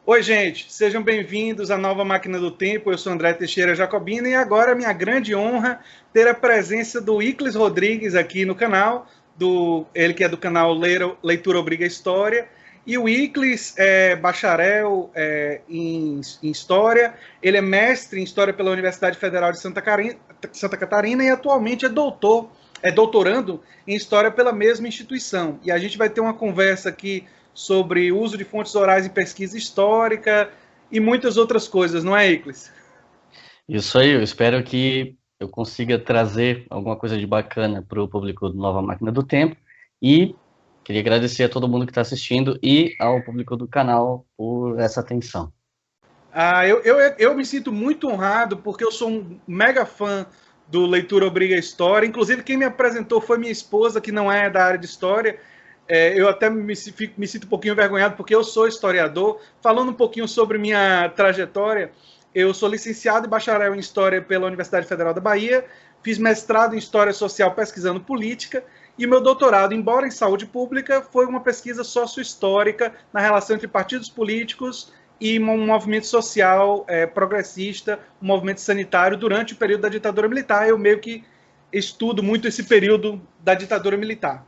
Oi, gente, sejam bem-vindos à nova Máquina do Tempo. Eu sou André Teixeira Jacobina e agora é minha grande honra ter a presença do Iclis Rodrigues aqui no canal, ele que é do canal Leitura Obriga História. E o Iclis é bacharel em História, ele é mestre em História pela Universidade Federal de Santa Catarina e atualmente é doutorando em História pela mesma instituição. E a gente vai ter uma conversa aqui sobre o uso de fontes orais em pesquisa histórica e muitas outras coisas, não é, Iclis? Isso aí, eu espero que eu consiga trazer alguma coisa de bacana para o público do Nova Máquina do Tempo e queria agradecer a todo mundo que está assistindo e ao público do canal por essa atenção. Eu me sinto muito honrado porque eu sou um mega fã do Leitura Obriga História. Inclusive, quem me apresentou foi minha esposa, que não é da área de história. Eu até me sinto um pouquinho envergonhado porque eu sou historiador. Falando um pouquinho sobre minha trajetória, eu sou licenciado e bacharel em História pela Universidade Federal da Bahia, fiz mestrado em História Social pesquisando política e meu doutorado, embora em saúde pública, foi uma pesquisa sociohistórica na relação entre partidos políticos e um movimento social progressista, um movimento sanitário durante o período da ditadura militar. Eu meio que estudo muito esse período da ditadura militar.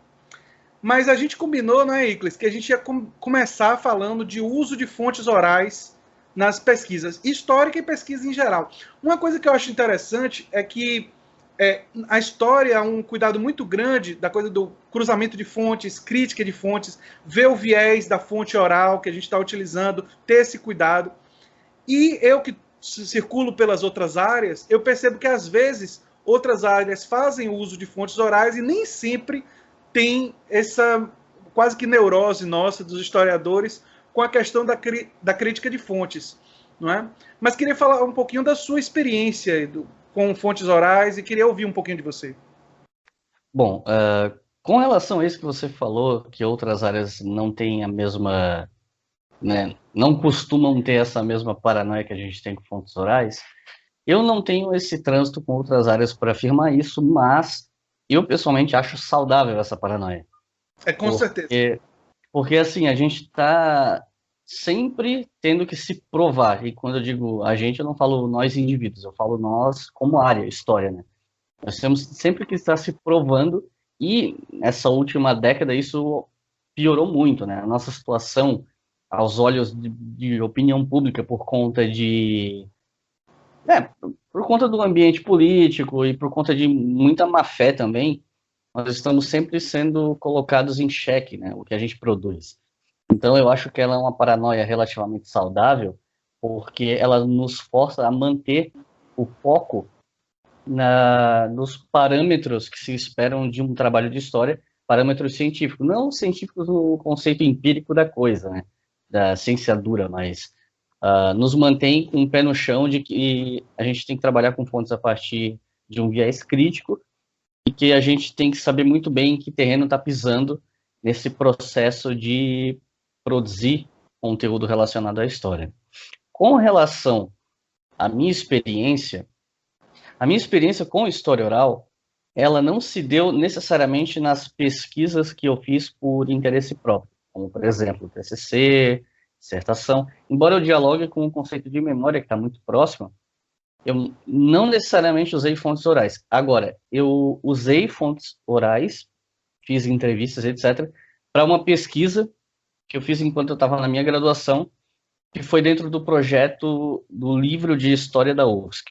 Mas a gente combinou, não é, Iclis, que a gente ia começar falando de uso de fontes orais nas pesquisas, histórica e pesquisa em geral. Uma coisa que eu acho interessante é que a história é um cuidado muito grande da coisa do cruzamento de fontes, crítica de fontes, ver o viés da fonte oral que a gente está utilizando, ter esse cuidado. E eu que circulo pelas outras áreas, eu percebo que às vezes outras áreas fazem uso de fontes orais e nem sempre tem essa quase que neurose nossa dos historiadores com a questão da crítica de fontes, não é? Mas queria falar um pouquinho da sua experiência com fontes orais e queria ouvir um pouquinho de você. Bom, com relação a isso que você falou, que outras áreas não têm a mesma, né, não costumam ter essa mesma paranoia que a gente tem com fontes orais, eu não tenho esse trânsito com outras áreas para afirmar isso, mas eu pessoalmente acho saudável essa paranoia. Com certeza. Porque, porque assim, a gente está sempre tendo que se provar. E quando eu digo a gente, eu não falo nós indivíduos, eu falo nós como área, história, né? Nós temos sempre que estar se provando e nessa última década isso piorou muito, né? A nossa situação aos olhos de opinião pública por conta por conta do ambiente político e por conta de muita má fé também, nós estamos sempre sendo colocados em xeque, né, o que a gente produz. Então, eu acho que ela é uma paranoia relativamente saudável, porque ela nos força a manter o foco nos parâmetros que se esperam de um trabalho de história, parâmetros científicos, não científicos no conceito empírico da coisa, né, da ciência dura, mas nos mantém com o pé no chão de que a gente tem que trabalhar com fontes a partir de um viés crítico e que a gente tem que saber muito bem em que terreno está pisando nesse processo de produzir conteúdo relacionado à história. Com relação à a minha experiência com história oral, ela não se deu necessariamente nas pesquisas que eu fiz por interesse próprio, como, por exemplo, TCC, dissertação. Embora eu dialogue com o conceito de memória, que está muito próximo, eu não necessariamente usei fontes orais. Agora, eu usei fontes orais, fiz entrevistas, etc., para uma pesquisa que eu fiz enquanto eu estava na minha graduação, que foi dentro do projeto do livro de História da UFSC.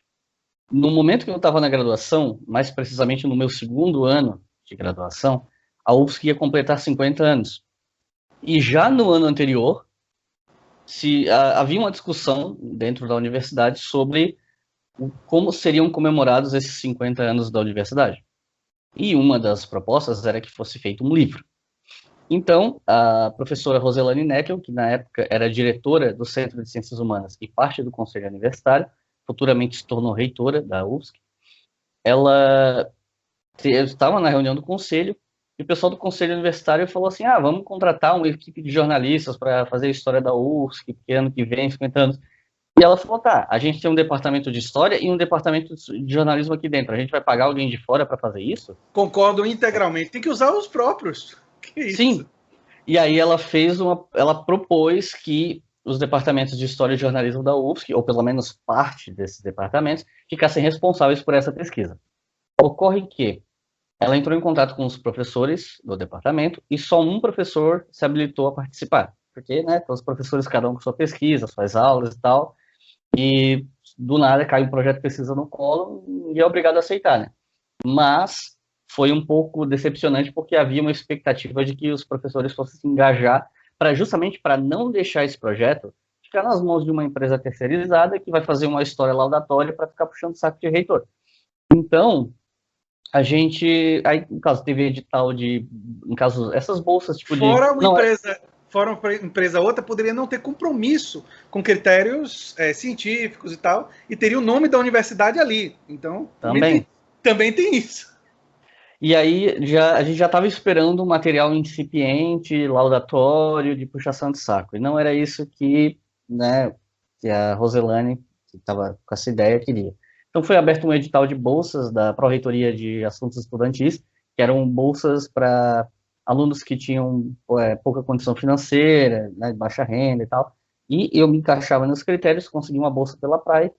No momento que eu estava na graduação, mais precisamente no meu segundo ano de graduação, a UFSC ia completar 50 anos. E já no ano anterior, havia uma discussão dentro da universidade sobre como seriam comemorados esses 50 anos da universidade. E uma das propostas era que fosse feito um livro. Então, a professora Roselane Neckel, que na época era diretora do Centro de Ciências Humanas e parte do Conselho Universitário, futuramente se tornou reitora da UFSC, ela estava na reunião do conselho e o pessoal do conselho universitário falou assim, vamos contratar uma equipe de jornalistas para fazer a história da UFSC, porque ano que vem, 50 anos. E ela falou, tá, a gente tem um departamento de história e um departamento de jornalismo aqui dentro. A gente vai pagar alguém de fora para fazer isso? Concordo integralmente. Tem que usar os próprios. Que isso? Sim. E aí ela propôs que os departamentos de História e Jornalismo da UFSC, ou pelo menos parte desses departamentos, ficassem responsáveis por essa pesquisa. Ocorre que ela entrou em contato com os professores do departamento e só um professor se habilitou a participar, porque, né, todos os professores, cada um com sua pesquisa, suas aulas e tal, e do nada cai um projeto de pesquisa no colo e é obrigado a aceitar, né? Mas foi um pouco decepcionante porque havia uma expectativa de que os professores fossem se engajar justamente para não deixar esse projeto ficar nas mãos de uma empresa terceirizada que vai fazer uma história laudatória para ficar puxando o saco de reitor. Então, a gente, aí, no caso, teve edital no caso, essas bolsas, tipo fora uma empresa outra, poderia não ter compromisso com critérios científicos e tal, e teria o nome da universidade ali. Então, também tem isso. E aí, a gente já estava esperando um material incipiente, laudatório, de puxação de saco. E não era isso que, né, que a Roselane, que estava com essa ideia, queria. Então foi aberto um edital de bolsas da Pró-Reitoria de Assuntos Estudantis, que eram bolsas para alunos que tinham pouca condição financeira, né, de baixa renda e tal. E eu me encaixava nos critérios, consegui uma bolsa pela PRAE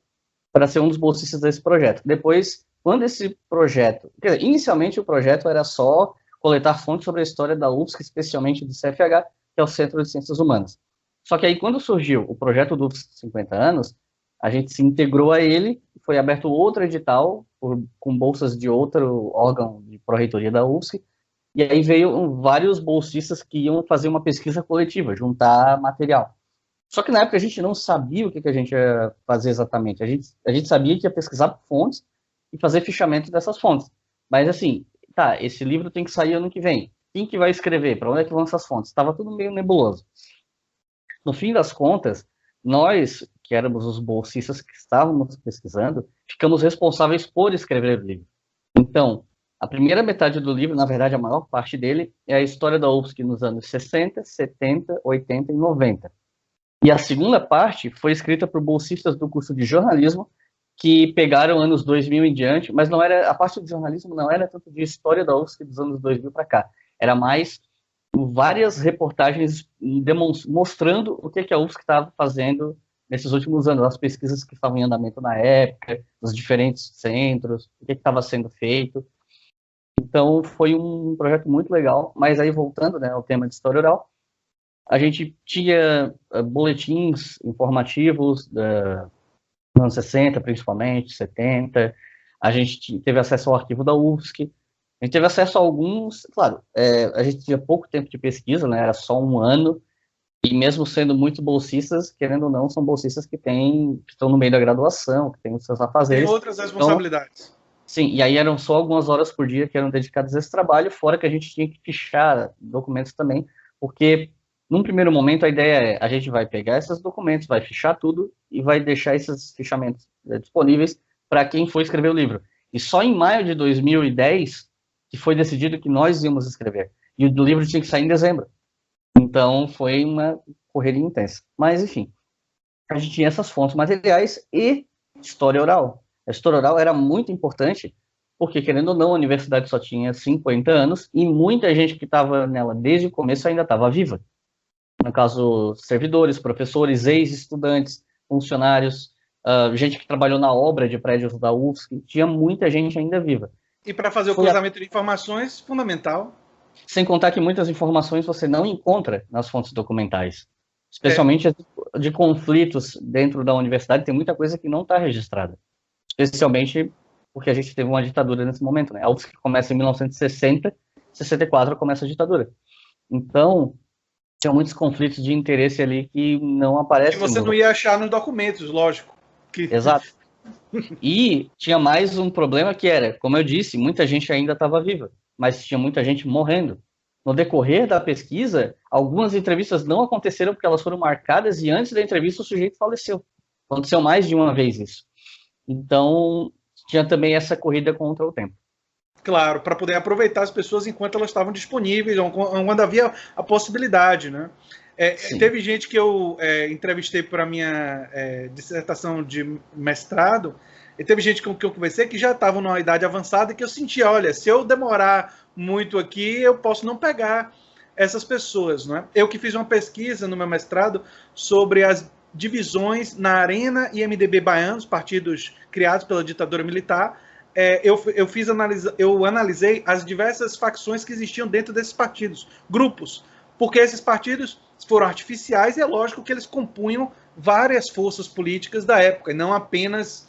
para ser um dos bolsistas desse projeto. Depois, quando esse projeto... Quer dizer, inicialmente o projeto era só coletar fontes sobre a história da UFSC, especialmente do CFH, que é o Centro de Ciências Humanas. Só que aí, quando surgiu o projeto do UFSC 50 anos, a gente se integrou a ele, foi aberto outro edital com bolsas de outro órgão de pró-reitoria da UFSC, e aí veio vários bolsistas que iam fazer uma pesquisa coletiva, juntar material. Só que na época a gente não sabia o que a gente ia fazer exatamente. A gente sabia que ia pesquisar fontes e fazer fichamento dessas fontes. Mas assim, tá, esse livro tem que sair ano que vem. Quem que vai escrever? Para onde é que vão essas fontes? Estava tudo meio nebuloso. No fim das contas, nós, que éramos os bolsistas que estávamos pesquisando, ficamos responsáveis por escrever o livro. Então, a primeira metade do livro, na verdade, a maior parte dele, é a história da UFSC nos anos 60, 70, 80 e 90. E a segunda parte foi escrita por bolsistas do curso de jornalismo, que pegaram anos 2000 em diante, mas não era, a parte de jornalismo não era tanto de história da UFSC dos anos 2000 para cá, era mais várias reportagens mostrando o que a UFSC estava fazendo nesses últimos anos, as pesquisas que estavam em andamento na época, nos diferentes centros, o que estava sendo feito. Então, foi um projeto muito legal, mas aí voltando, né, ao tema de história oral, a gente tinha boletins informativos nos anos 60, principalmente, 70, a gente teve acesso ao arquivo da UFSC, a gente teve acesso a alguns, claro, a gente tinha pouco tempo de pesquisa, né, era só um ano, e mesmo sendo muito bolsistas, querendo ou não, são bolsistas que estão no meio da graduação, que têm os seus afazeres. Tem outras responsabilidades. Então, sim, e aí eram só algumas horas por dia que eram dedicadas a esse trabalho, fora que a gente tinha que fichar documentos também, porque num primeiro momento a ideia é, a gente vai pegar esses documentos, vai fichar tudo e vai deixar esses fichamentos disponíveis para quem for escrever o livro. E só em maio de 2010 que foi decidido que nós íamos escrever. E o livro tinha que sair em dezembro. Então foi uma correria intensa. Mas, enfim, a gente tinha essas fontes materiais e história oral. A história oral era muito importante, porque, querendo ou não, a universidade só tinha 50 anos e muita gente que estava nela desde o começo ainda estava viva. No caso, servidores, professores, ex-estudantes, funcionários, gente que trabalhou na obra de prédios da UFSC, tinha muita gente ainda viva. E para fazer o cruzamento de informações, fundamental. Sem contar que muitas informações você não encontra nas fontes documentais. Especialmente de conflitos dentro da universidade, tem muita coisa que não está registrada. Especialmente porque a gente teve uma ditadura nesse momento, né? A UFSC começa em 1960, 64 começa a ditadura. Então, tinha muitos conflitos de interesse ali que não aparecem. Que você não ia achar nos documentos, lógico. Exato. E tinha mais um problema que era, como eu disse, muita gente ainda estava viva, mas tinha muita gente morrendo. No decorrer da pesquisa, algumas entrevistas não aconteceram porque elas foram marcadas e antes da entrevista o sujeito faleceu. Aconteceu mais de uma vez isso. Então, tinha também essa corrida contra o tempo. Claro, para poder aproveitar as pessoas enquanto elas estavam disponíveis, ou quando havia a possibilidade, né? Teve gente que eu entrevistei para a minha dissertação de mestrado, e teve gente com que eu conversei que já estavam numa idade avançada e que eu sentia, olha, se eu demorar muito aqui, eu posso não pegar essas pessoas. Não é? Eu que fiz uma pesquisa no meu mestrado sobre as divisões na Arena e MDB baianos, partidos criados pela ditadura militar. Eu analisei as diversas facções que existiam dentro desses partidos, grupos, porque esses partidos foram artificiais e é lógico que eles compunham várias forças políticas da época, e não apenas...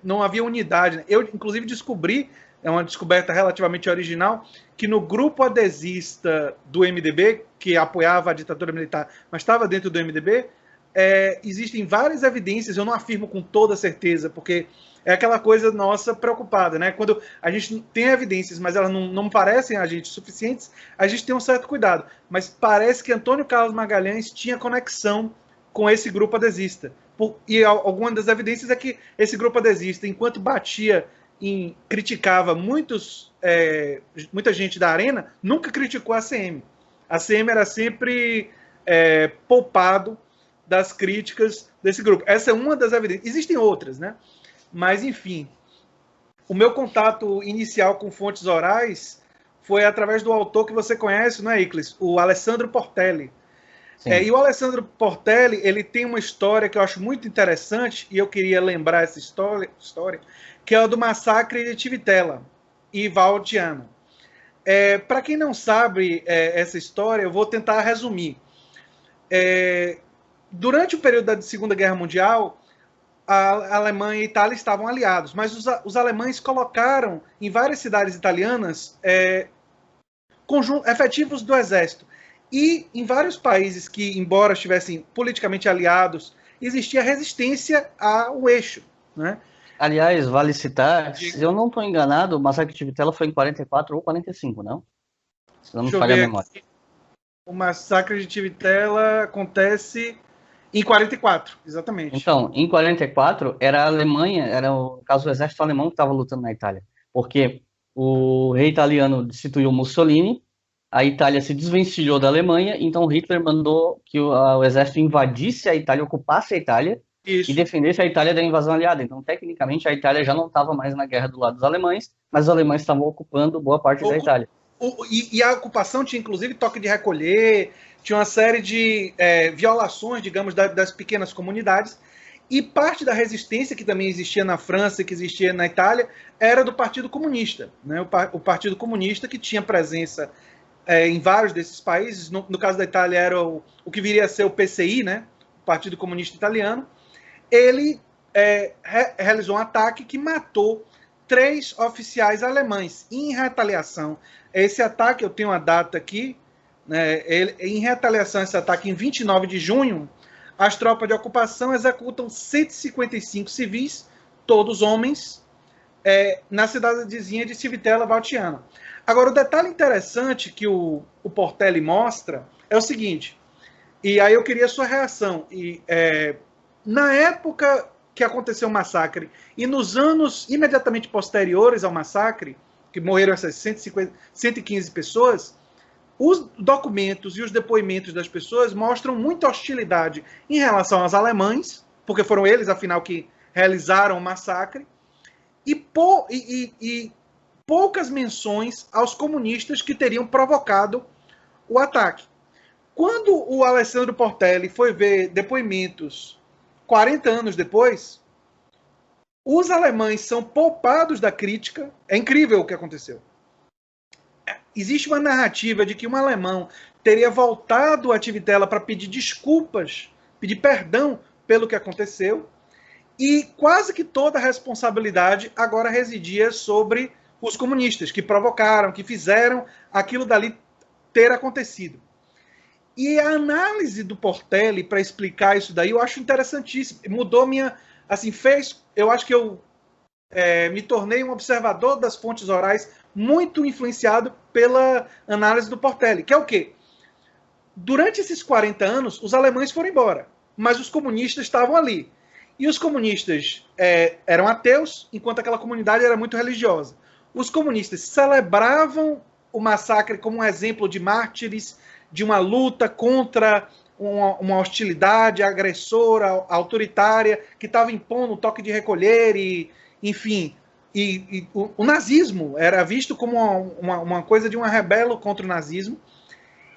não havia unidade. Né? Eu, inclusive, descobri, é uma descoberta relativamente original, que no grupo adesista do MDB, que apoiava a ditadura militar, mas estava dentro do MDB, existem várias evidências, eu não afirmo com toda certeza, porque é aquela coisa nossa preocupada, né? Quando a gente tem evidências, mas elas não parecem a gente suficientes, a gente tem um certo cuidado. Mas parece que Antônio Carlos Magalhães tinha conexão com esse grupo adesista. E alguma das evidências é que esse grupo adesista, enquanto batia criticava muita gente da Arena, nunca criticou a ACM. A ACM era sempre poupado das críticas desse grupo. Essa é uma das evidências. Existem outras, né? Mas, enfim, o meu contato inicial com fontes orais foi através do autor que você conhece, não é, Iclis? O Alessandro Portelli. E o Alessandro Portelli, ele tem uma história que eu acho muito interessante, e eu queria lembrar essa história que é a do massacre de Tivitella e Valtiano. Para quem não sabe essa história, eu vou tentar resumir. Durante o período da Segunda Guerra Mundial, a Alemanha e a Itália estavam aliados, mas os alemães colocaram em várias cidades italianas efetivos do exército. E em vários países que, embora estivessem politicamente aliados, existia resistência ao eixo. Né? Aliás, vale citar, se eu não estou enganado, o massacre de Tivitella foi em 44 ou 45, não? Se não me falha a memória. Aqui. O massacre de Tivitella acontece em 44, exatamente. Então, em 44, era a Alemanha, era o caso do exército alemão que estava lutando na Itália. Porque o rei italiano destituiu Mussolini, a Itália se desvencilhou da Alemanha, então Hitler mandou que o exército invadisse a Itália, ocupasse a Itália, Isso. e defendesse a Itália da invasão aliada. Então, tecnicamente, a Itália já não estava mais na guerra do lado dos alemães, mas os alemães estavam ocupando boa parte da Itália. E a ocupação tinha, inclusive, toque de recolher, tinha uma série de violações, digamos, das pequenas comunidades, e parte da resistência que também existia na França e que existia na Itália era do Partido Comunista. Né? O Partido Comunista, que tinha presença em vários desses países, no caso da Itália era o que viria a ser o PCI, né? O Partido Comunista Italiano. Ele realizou um ataque que matou 3 oficiais alemães. E em retaliação, esse ataque, eu tenho uma data aqui, né, em retaliação a esse ataque, em 29 de junho, as tropas de ocupação executam 155 civis, todos homens, na cidadezinha de Civitella Valtiano. Agora, o detalhe interessante que o Portelli mostra é o seguinte, e aí eu queria a sua reação. Na época que aconteceu o massacre e nos anos imediatamente posteriores ao massacre, que morreram essas 115 pessoas, os documentos e os depoimentos das pessoas mostram muita hostilidade em relação aos alemães, porque foram eles, afinal, que realizaram o massacre, e poucas menções aos comunistas que teriam provocado o ataque. Quando o Alessandro Portelli foi ver depoimentos 40 anos depois, os alemães são poupados da crítica. É incrível o que aconteceu. Existe uma narrativa de que um alemão teria voltado a Tivitella para pedir desculpas, pedir perdão pelo que aconteceu, e quase que toda a responsabilidade agora residia sobre os comunistas, que provocaram, que fizeram aquilo dali ter acontecido. E a análise do Portelli para explicar isso daí eu acho interessantíssimo. Mudou minha... Assim, eu acho que eu me tornei um observador das fontes orais muito influenciado pela análise do Portelli, que é o quê? Durante esses 40 anos, os alemães foram embora, mas os comunistas estavam ali. E os comunistas eram ateus, enquanto aquela comunidade era muito religiosa. Os comunistas celebravam o massacre como um exemplo de mártires, de uma luta contra uma hostilidade agressora, autoritária, que estava impondo o toque de recolher e, enfim... E o nazismo era visto como uma coisa de um rebelo contra o nazismo.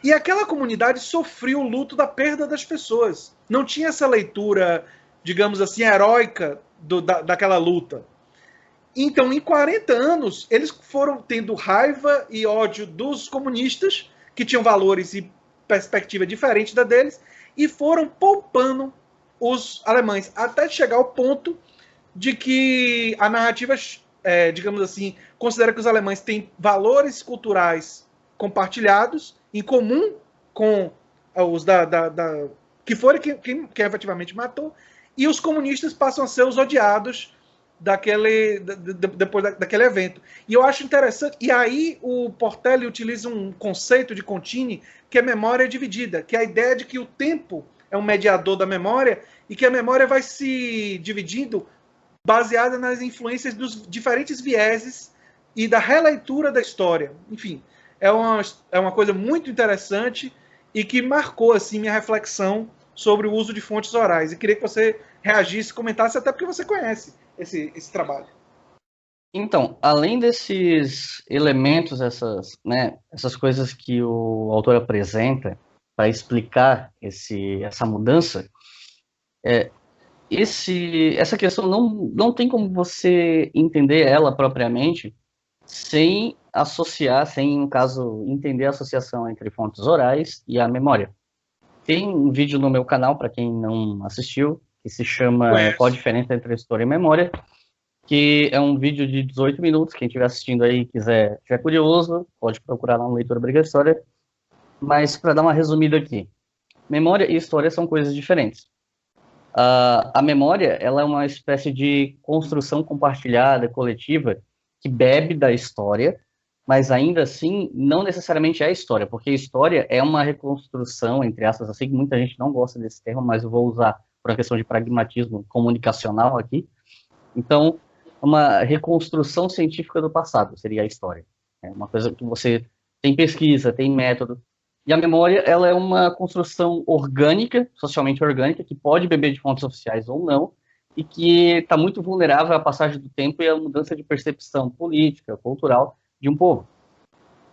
E aquela comunidade sofreu o luto da perda das pessoas. Não tinha essa leitura, digamos assim, heróica daquela luta. Então, em 40 anos, eles foram tendo raiva e ódio dos comunistas, que tinham valores e perspectiva diferente da deles, e foram poupando os alemães, até chegar ao ponto de que a narrativa, digamos assim, considera que os alemães têm valores culturais compartilhados, em comum com os que foram quem efetivamente matou, e os comunistas passam a ser os odiados depois daquele evento. E eu acho interessante, e aí o Portelli utiliza um conceito de Contini, que é memória dividida, que é a ideia de que o tempo é um mediador da memória, e que a memória vai se dividindo baseada nas influências dos diferentes vieses e da releitura da história. Enfim, é uma coisa muito interessante e que marcou assim minha reflexão sobre o uso de fontes orais. E queria que você reagisse, comentasse, até porque você conhece esse trabalho. Então, além desses elementos, essas coisas que o autor apresenta para explicar essa mudança, essa questão não tem como você entender ela propriamente sem associar, sem, no caso, entender a associação entre fontes orais e a memória. Tem um vídeo no meu canal, para quem não assistiu, que se chama Qual a Diferença entre História e Memória, que é um vídeo de 18 minutos, quem estiver assistindo aí estiver curioso, pode procurar lá no Leitura Obrigatória, mas para dar uma resumida aqui, memória e história são coisas diferentes. A memória, ela é uma espécie de construção compartilhada, coletiva, que bebe da história, mas ainda assim não necessariamente é a história, porque a história é uma reconstrução, entre aspas, assim, que muita gente não gosta desse termo, mas eu vou usar por uma questão de pragmatismo comunicacional aqui. Então, uma reconstrução científica do passado seria a história. É uma coisa que você tem pesquisa, tem método. E a memória, ela é uma construção orgânica, socialmente orgânica, que pode beber de fontes oficiais ou não, e que está muito vulnerável à passagem do tempo e à mudança de percepção política, cultural de um povo.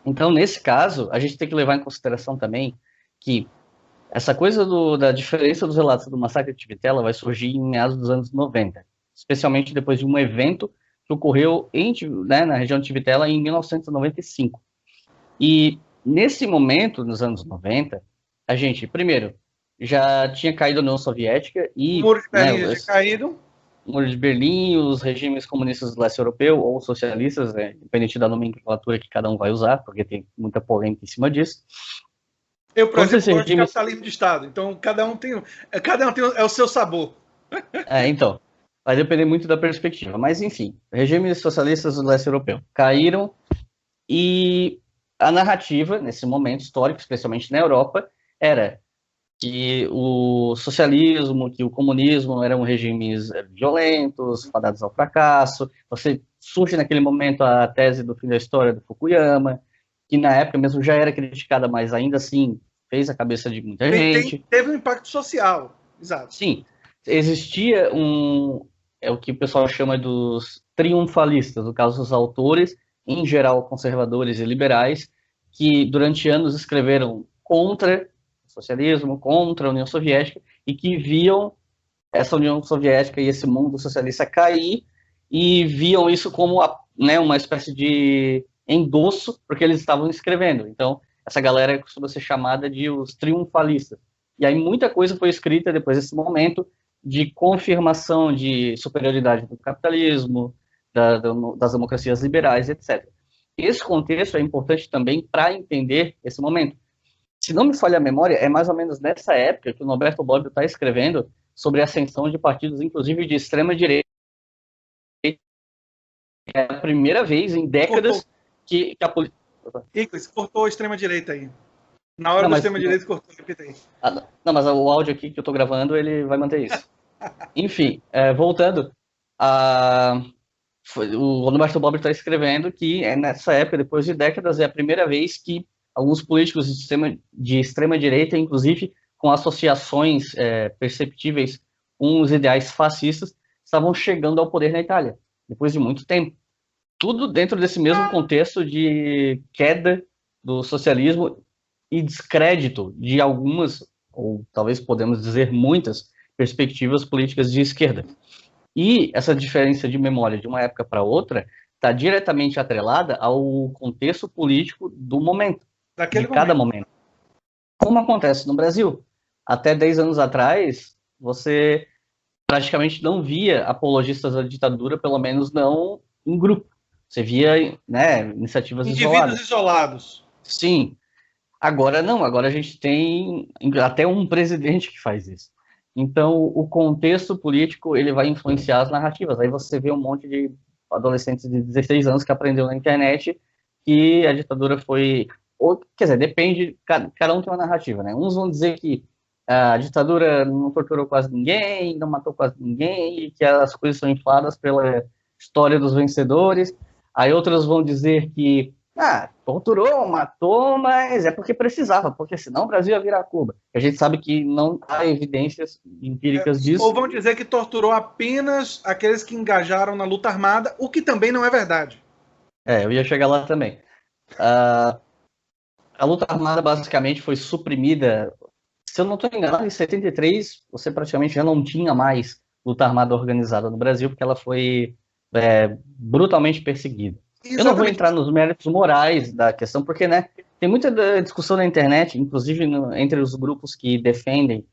Então, nesse caso, a gente tem que levar em consideração também que essa coisa da diferença dos relatos do massacre de Tivitela vai surgir em meados dos anos 90, especialmente depois de um evento que ocorreu na região de Tivitela em 1995. E nesse momento, nos anos 90, a gente, primeiro, já tinha caído a União Soviética e... O Muro de Berlim já tinha caído. O Muro de Berlim, os regimes comunistas do leste europeu, ou socialistas, independente da nomenclatura que cada um vai usar, porque tem muita polêmica em cima disso. Eu, por exemplo, gosto de capitalismo de Estado, então cada um tem é o seu sabor. Então, vai depender muito da perspectiva, mas enfim, regimes socialistas do leste europeu caíram e a narrativa, nesse momento histórico, especialmente na Europa, era que o socialismo, que o comunismo eram regimes violentos, fadados ao fracasso. Você surge naquele momento a tese do fim da história do Fukuyama, que na época mesmo já era criticada, mas ainda assim fez a cabeça de muita gente. Teve um impacto social, exato. Sim, existia é o que o pessoal chama dos triunfalistas, no caso dos autores, em geral conservadores e liberais, que durante anos escreveram contra o socialismo, contra a União Soviética, e que viam essa União Soviética e esse mundo socialista cair, e viam isso como uma espécie de endosso, porque eles estavam escrevendo. Então, essa galera costuma ser chamada de os triunfalistas. E aí muita coisa foi escrita depois desse momento de confirmação de superioridade do capitalismo, das democracias liberais, etc. Esse contexto é importante também para entender esse momento. Se não me falha a memória, é mais ou menos nessa época que o Norberto Bobbio está escrevendo sobre a ascensão de partidos, inclusive de extrema-direita. É a primeira vez em décadas que a política... Iclis, cortou a extrema-direita aí. Na hora da extrema-direita cortou, repita aí. Não, mas o áudio aqui que eu estou gravando, ele vai manter isso. Enfim, voltando, o Norberto Bobbio está escrevendo que nessa época, depois de décadas, é a primeira vez que alguns políticos de extrema-direita, inclusive com associações perceptíveis com os ideais fascistas, estavam chegando ao poder na Itália, depois de muito tempo. Tudo dentro desse mesmo contexto de queda do socialismo e descrédito de algumas, ou talvez podemos dizer muitas, perspectivas políticas de esquerda. E essa diferença de memória de uma época para outra está diretamente atrelada ao contexto político do momento, de cada momento. Como acontece no Brasil. Até 10 anos atrás, você praticamente não via apologistas da ditadura, pelo menos não em grupo. Você via, né, iniciativas indivíduos isolados. Sim. Agora não, agora a gente tem até um presidente que faz isso. Então, o contexto político, ele vai influenciar as narrativas. Aí você vê um monte de adolescentes de 16 anos que aprendeu na internet que a ditadura foi... Ou, quer dizer, depende, cada um tem uma narrativa, né? Uns vão dizer que a ditadura não torturou quase ninguém, não matou quase ninguém, e que as coisas são infladas pela história dos vencedores. Aí outros vão dizer que torturou, matou, mas é porque precisava, porque senão o Brasil ia virar Cuba. A gente sabe que não há evidências empíricas disso. Ou vão dizer que torturou apenas aqueles que engajaram na luta armada, o que também não é verdade. Eu ia chegar lá também. A luta armada basicamente foi suprimida. Se eu não estou enganado, em 73 você praticamente já não tinha mais luta armada organizada no Brasil, porque ela foi brutalmente perseguida. Exatamente. Eu não vou entrar nos méritos morais da questão, porque, né, tem muita discussão na internet, inclusive entre os grupos que defendem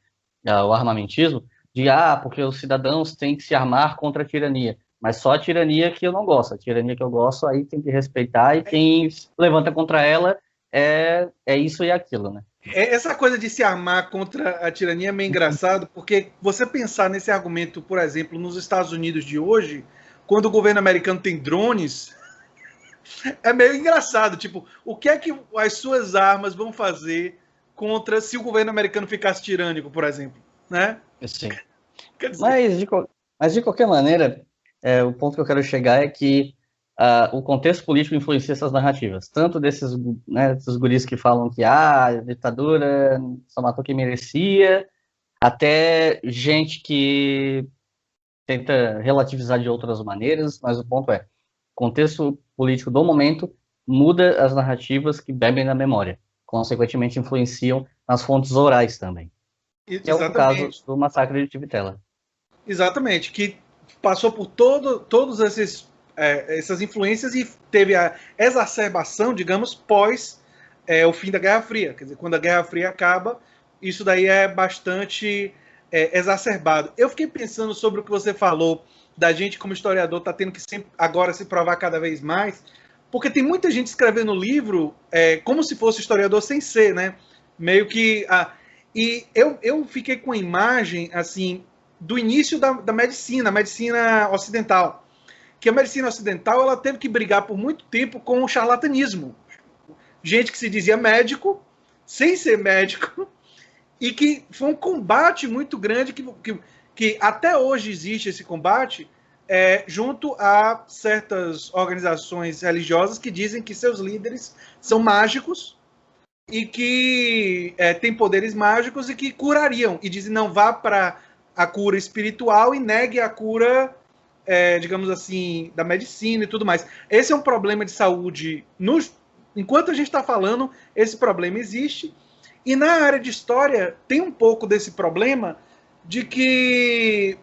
o armamentismo, de porque os cidadãos têm que se armar contra a tirania. Mas só a tirania que eu não gosto. A tirania que eu gosto, aí tem que respeitar, e quem levanta contra ela é isso e aquilo, né? Essa coisa de se armar contra a tirania é meio engraçado, porque você pensar nesse argumento, por exemplo, nos Estados Unidos de hoje, quando o governo americano tem drones, é meio engraçado. Tipo, o que é que as suas armas vão fazer contra se o governo americano ficasse tirânico, por exemplo, né? Sim. Mas de qualquer maneira, o ponto que eu quero chegar é que o contexto político influencia essas narrativas. Tanto desses guris que falam que a ditadura só matou quem merecia, até gente que tenta relativizar de outras maneiras, mas o ponto é, o contexto político do momento muda as narrativas que bebem na memória, consequentemente influenciam nas fontes orais também. Que é o caso do massacre de Tivitela. Exatamente, que passou por todos essas influências e teve a exacerbação, digamos, pós o fim da Guerra Fria. Quer dizer, quando a Guerra Fria acaba, isso daí é bastante exacerbado. Eu fiquei pensando sobre o que você falou, da gente como historiador tá tendo que sempre, agora se provar cada vez mais, porque tem muita gente escrevendo livro como se fosse historiador sem ser, né? Meio que... e eu fiquei com a imagem, assim, do início da medicina, a medicina ocidental. Que a medicina ocidental ela teve que brigar por muito tempo com o charlatanismo. Gente que se dizia médico, sem ser médico, e que foi um combate muito grande, que até hoje existe esse combate, junto a certas organizações religiosas que dizem que seus líderes são mágicos e que têm poderes mágicos e que curariam. E dizem, não vá para a cura espiritual e negue a cura, digamos assim, da medicina e tudo mais. Esse é um problema de saúde. Enquanto a gente está falando, esse problema existe. E na área de história, tem um pouco desse problema de que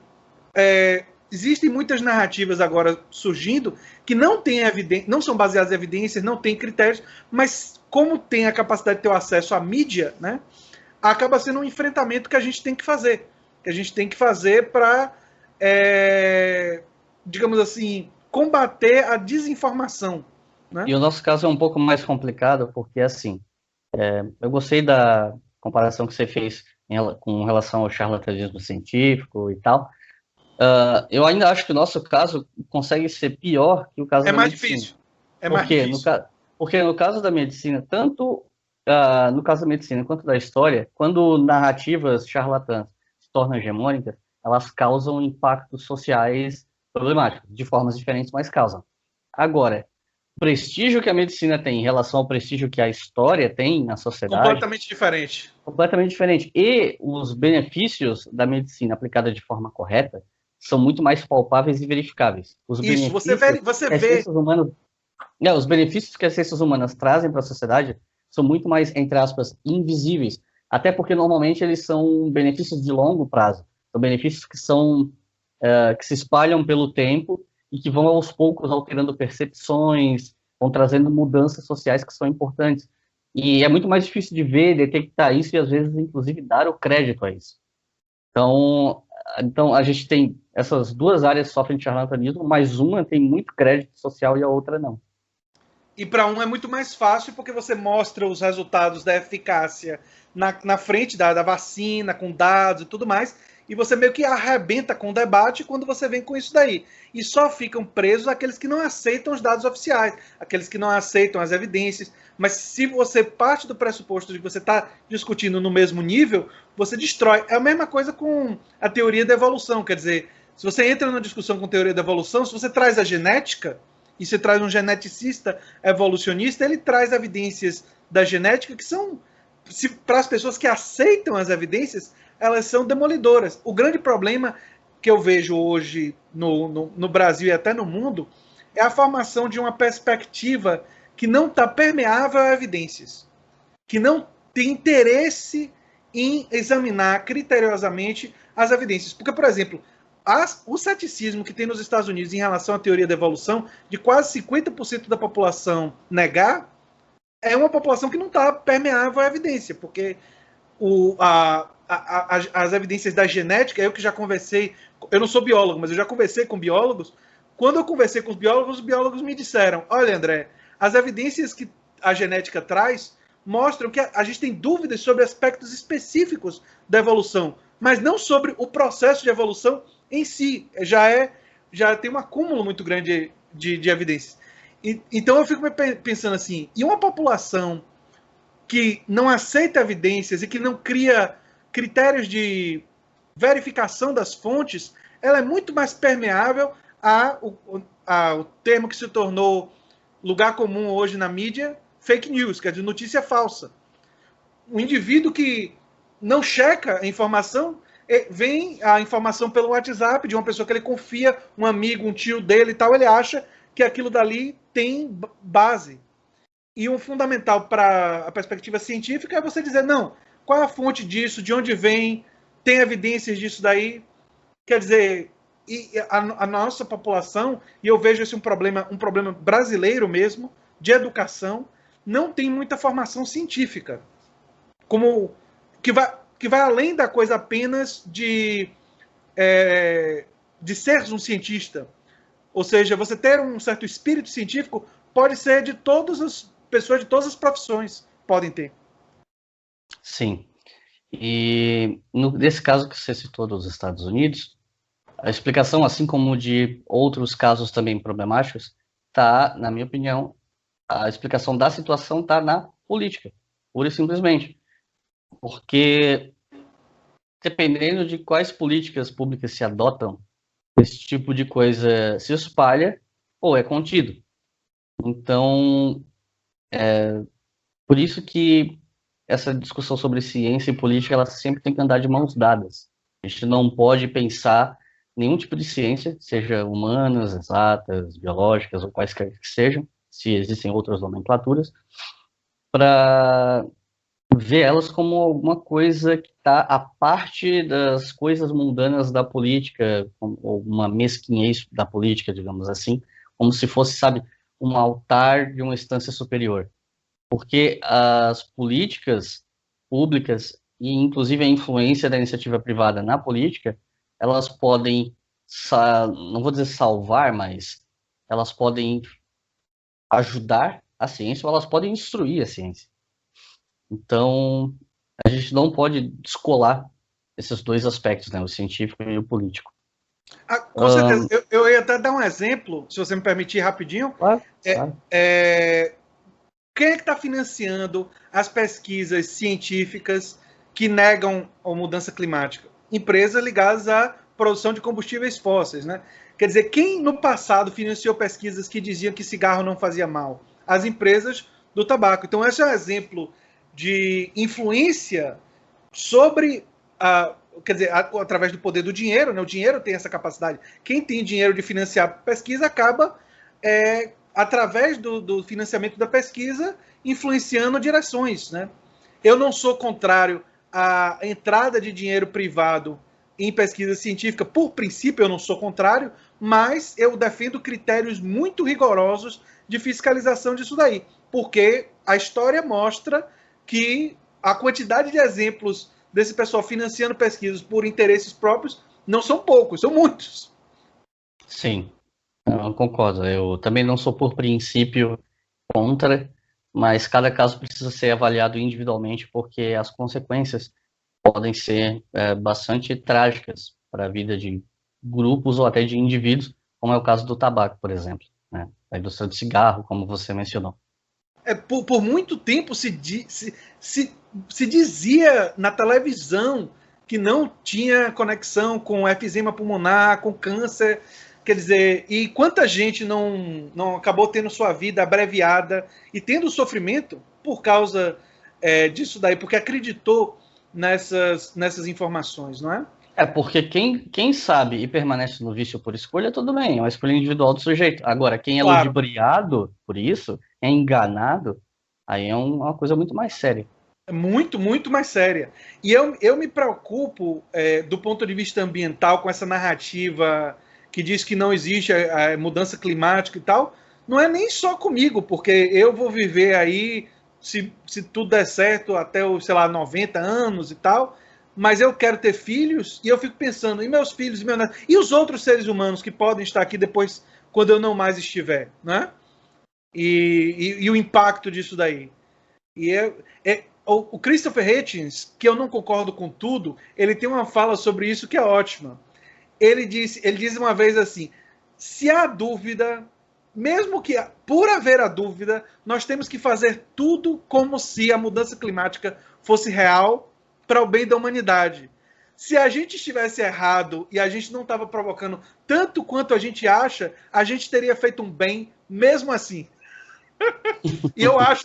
existem muitas narrativas agora surgindo que não são baseadas em evidências, não têm critérios, mas como tem a capacidade de ter o acesso à mídia, né, acaba sendo um enfrentamento que a gente tem que fazer. Que a gente tem que fazer para, digamos assim, combater a desinformação. Né? E o nosso caso é um pouco mais complicado, porque, assim, eu gostei da comparação que você fez com relação ao charlatanismo científico e tal. Eu ainda acho que o nosso caso consegue ser pior que o caso da medicina. É mais difícil. Porque no caso da medicina, tanto no caso da medicina quanto da história, quando narrativas charlatãs se tornam hegemônicas, elas causam impactos sociais problemáticos, de formas diferentes, mas causam. Agora, o prestígio que a medicina tem em relação ao prestígio que a história tem na sociedade... Completamente diferente. Completamente diferente. E os benefícios da medicina aplicada de forma correta são muito mais palpáveis e verificáveis. Os Isso, você vê... Os benefícios que as ciências humanas trazem para a sociedade são muito mais, entre aspas, invisíveis. Até porque, normalmente, eles são benefícios de longo prazo. São benefícios que se espalham pelo tempo e que vão, aos poucos, alterando percepções, vão trazendo mudanças sociais que são importantes. E é muito mais difícil de ver, detectar isso e, às vezes, inclusive, dar o crédito a isso. Então a gente tem essas duas áreas que sofrem de charlatanismo, mas uma tem muito crédito social e a outra não. E para um é muito mais fácil porque você mostra os resultados da eficácia na frente da vacina, com dados e tudo mais, e você meio que arrebenta com o debate quando você vem com isso daí. E só ficam presos aqueles que não aceitam os dados oficiais, aqueles que não aceitam as evidências. Mas se você parte do pressuposto de que você está discutindo no mesmo nível, você destrói. É a mesma coisa com a teoria da evolução. Quer dizer, se você entra numa discussão com teoria da evolução, se você traz a genética, e se traz um geneticista evolucionista, ele traz evidências da genética que são, para as pessoas que aceitam as evidências, elas são demolidoras. O grande problema que eu vejo hoje no Brasil e até no mundo é a formação de uma perspectiva que não está permeável a evidências, que não tem interesse em examinar criteriosamente as evidências. Porque, por exemplo, o ceticismo que tem nos Estados Unidos em relação à teoria da evolução, de quase 50% da população negar, é uma população que não está permeável à evidência, porque as evidências da genética, eu que já conversei, eu não sou biólogo, mas eu já conversei com biólogos. Quando eu conversei com os biólogos me disseram: olha, André, as evidências que a genética traz mostram que a gente tem dúvidas sobre aspectos específicos da evolução, mas não sobre o processo de evolução em si. Já tem um acúmulo muito grande de evidências. Então eu fico pensando assim, e uma população que não aceita evidências e que não cria critérios de verificação das fontes, ela é muito mais permeável ao termo que se tornou lugar comum hoje na mídia, fake news, quer dizer, notícia falsa. O indivíduo que não checa a informação, vem a informação pelo WhatsApp de uma pessoa que ele confia, um amigo, um tio dele e tal, ele acha que aquilo dali tem base. E um fundamental para a perspectiva científica é você dizer, não, qual é a fonte disso, de onde vem, tem evidências disso daí. Quer dizer, a nossa população, e eu vejo esse um problema brasileiro mesmo, de educação, não tem muita formação científica. Como que vai além da coisa apenas de ser um cientista. Ou seja, você ter um certo espírito científico pode ser de todas as pessoas de todas as profissões podem ter. Sim. E nesse caso que você citou dos Estados Unidos, a explicação, assim como de outros casos também problemáticos, está, na minha opinião, a explicação da situação está na política, pura e simplesmente. Porque, dependendo de quais políticas públicas se adotam, esse tipo de coisa se espalha ou é contido. Então, por isso que essa discussão sobre ciência e política, ela sempre tem que andar de mãos dadas. A gente não pode pensar nenhum tipo de ciência, seja humanas, exatas, biológicas ou quaisquer que sejam, se existem outras nomenclaturas, para ver elas como alguma coisa que está à parte das coisas mundanas da política, ou uma mesquinhez da política, digamos assim, como se fosse, sabe, um altar de uma instância superior. Porque as políticas públicas, e inclusive a influência da iniciativa privada na política, elas podem, não vou dizer salvar, mas elas podem ajudar a ciência ou elas podem instruir a ciência. Então, a gente não pode descolar esses dois aspectos, né, o científico e o político. Com certeza. Eu ia até dar um exemplo, se você me permitir rapidinho. Claro. Quem é que está financiando as pesquisas científicas que negam a mudança climática? Empresas ligadas à produção de combustíveis fósseis, né? Quer dizer, quem no passado financiou pesquisas que diziam que cigarro não fazia mal? As empresas do tabaco. Então, esse é um exemplo de influência sobre quer dizer, através do poder do dinheiro, né? O dinheiro tem essa capacidade. Quem tem dinheiro de financiar pesquisa acaba através do financiamento da pesquisa, influenciando direções, né? Eu não sou contrário à entrada de dinheiro privado em pesquisa científica, por princípio eu não sou contrário, mas eu defendo critérios muito rigorosos de fiscalização disso daí, porque a história mostra que a quantidade de exemplos desse pessoal financiando pesquisas por interesses próprios não são poucos, são muitos. Sim, eu concordo. Eu também não sou por princípio contra, mas cada caso precisa ser avaliado individualmente, porque as consequências podem ser bastante trágicas para a vida de grupos ou até de indivíduos, como é o caso do tabaco, por exemplo, né? A indústria do cigarro, como você mencionou. Por muito tempo se dizia na televisão que não tinha conexão com efizema pulmonar, com câncer. Quer dizer, e quanta gente não acabou tendo sua vida abreviada e tendo sofrimento por causa disso daí, porque acreditou nessas informações, não é? Porque quem sabe e permanece no vício por escolha, tudo bem, é uma escolha individual do sujeito. Agora, quem é ludibriado por isso, é enganado, aí é uma coisa muito mais séria. É muito, muito mais séria. E eu me preocupo, do ponto de vista ambiental, com essa narrativa que diz que não existe a mudança climática e tal. Não é nem só comigo, porque eu vou viver aí, se tudo der certo, até os, sei lá, 90 anos e tal, mas eu quero ter filhos, e eu fico pensando, e meus filhos, e os outros seres humanos que podem estar aqui depois, quando eu não mais estiver, né? E o impacto disso daí. E o Christopher Hitchens, que eu não concordo com tudo, ele tem uma fala sobre isso que é ótima. Ele diz uma vez assim: se há dúvida, mesmo que por haver a dúvida, nós temos que fazer tudo como se a mudança climática fosse real para o bem da humanidade. Se a gente estivesse errado e a gente não estava provocando tanto quanto a gente acha, a gente teria feito um bem mesmo assim. E eu acho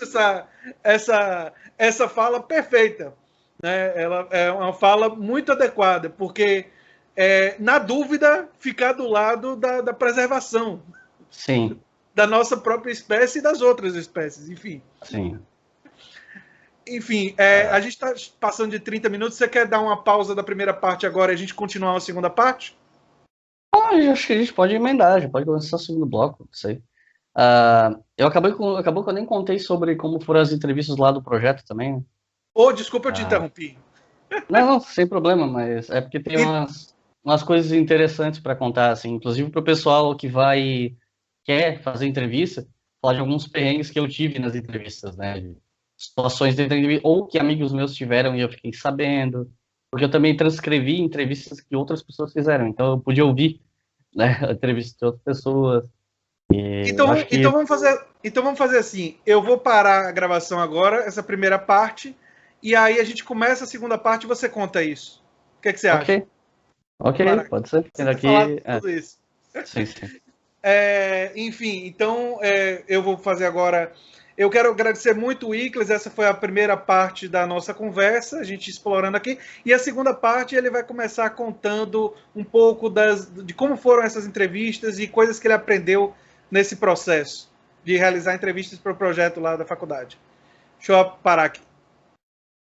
essa fala perfeita, né? Ela é uma fala muito adequada, porque na dúvida, ficar do lado da preservação. Sim. Da nossa própria espécie e das outras espécies, enfim. Sim. Enfim, a gente está passando de 30 minutos. Você quer dar uma pausa da primeira parte agora e a gente continuar a segunda parte? Eu acho que a gente pode emendar, já pode começar o segundo bloco, não sei. Acabou que eu nem contei sobre como foram as entrevistas lá do projeto também, né? Desculpa, eu te interrompi. Não, sem problema, mas é porque tem umas coisas interessantes para contar, assim, inclusive para o pessoal que quer fazer entrevista, falar de alguns perrengues que eu tive nas entrevistas, né? De situações de entrevista, ou que amigos meus tiveram e eu fiquei sabendo, porque eu também transcrevi entrevistas que outras pessoas fizeram, então eu podia ouvir, né, a entrevista de outras pessoas. Então vamos fazer assim. Eu vou parar a gravação agora, essa primeira parte, e aí a gente começa a segunda parte e você conta isso. O que é que você acha? Ok, pode ser. Tudo isso. Sim, sim. Enfim, então eu vou fazer agora. Eu quero agradecer muito o Icles. Essa foi a primeira parte da nossa conversa, a gente explorando aqui. E a segunda parte ele vai começar contando um pouco de como foram essas entrevistas e coisas que ele aprendeu nesse processo de realizar entrevistas para o projeto lá da faculdade. Deixa eu parar aqui.